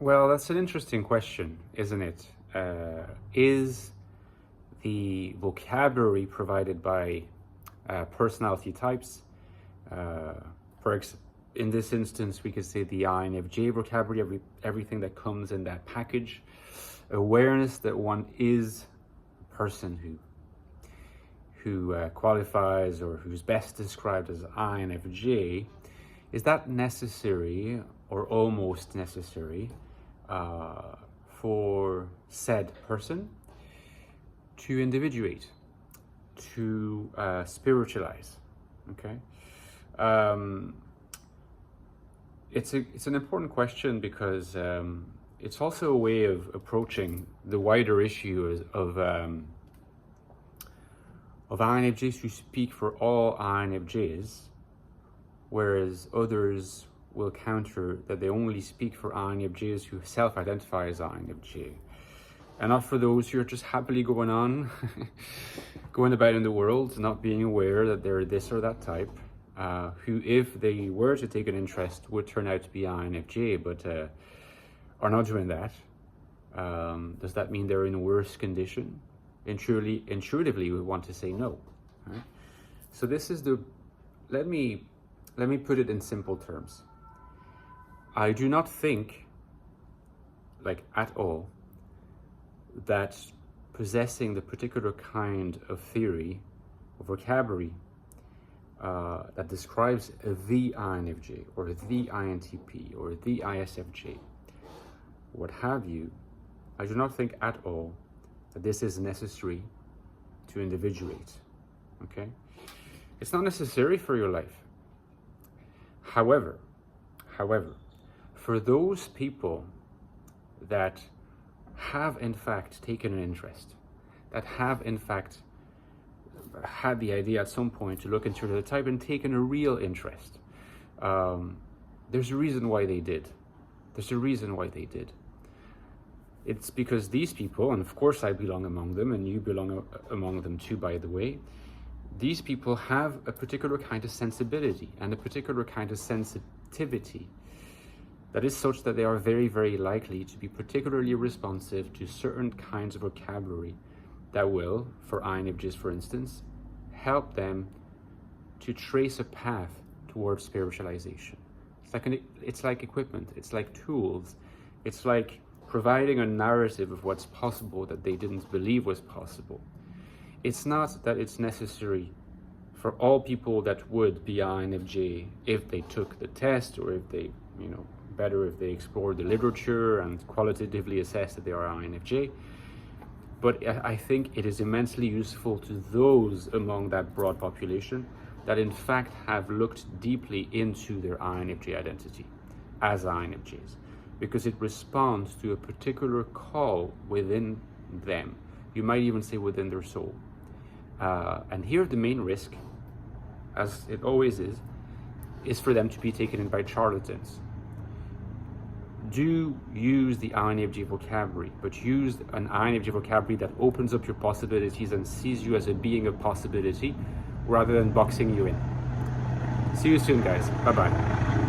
Well, that's an interesting question, isn't it? Is the vocabulary provided by personality types, uh, in this instance, we could say the INFJ vocabulary, everything that comes in that package, awareness that one is a person who qualifies or who's best described as INFJ, is that necessary or almost necessary for said person to individuate, to spiritualize? Okay. It's an important question because it's also a way of approaching the wider issue of INFJs who speak for all INFJs, whereas others will counter that they only speak for INFJs who self-identify as INFJ, and not for those who are just happily going on, going about in the world, not being aware that they're this or that type, who, if they were to take an interest, would turn out to be INFJ, but are not doing that. Does that mean they're in a worse condition? Intuitively, we want to say no. Right? So this is let me put it in simple terms. I do not think, like at all, that possessing the particular kind of theory or vocabulary that describes the INFJ or the INTP or the ISFJ, what have you, I do not think at all that this is necessary to individuate. Okay? It's not necessary for your life. However, for those people that have in fact taken an interest, that have in fact had the idea at some point to look into the type and taken a real interest, there's a reason why they did. There's a reason why they did. It's because these people, and of course I belong among them, and you belong among them too, by the way, these people have a particular kind of sensibility and a particular kind of sensitivity that is such that they are very, very likely to be particularly responsive to certain kinds of vocabulary that will, for INFJs for instance, help them to trace a path towards spiritualization. It's like equipment, it's like tools, it's like providing a narrative of what's possible that they didn't believe was possible. It's not that it's necessary for all people that would be INFJ if they took the test, or if they, better if they explored the literature and qualitatively assessed that they are INFJ. But I think it is immensely useful to those among that broad population that in fact have looked deeply into their INFJ identity as INFJs, because it responds to a particular call within them. You might even say within their soul. And here the main risk, as it always is for them to be taken in by charlatans. Do use the INFJ vocabulary, but use an INFJ vocabulary that opens up your possibilities and sees you as a being of possibility rather than boxing you in. See you soon, guys. Bye-bye.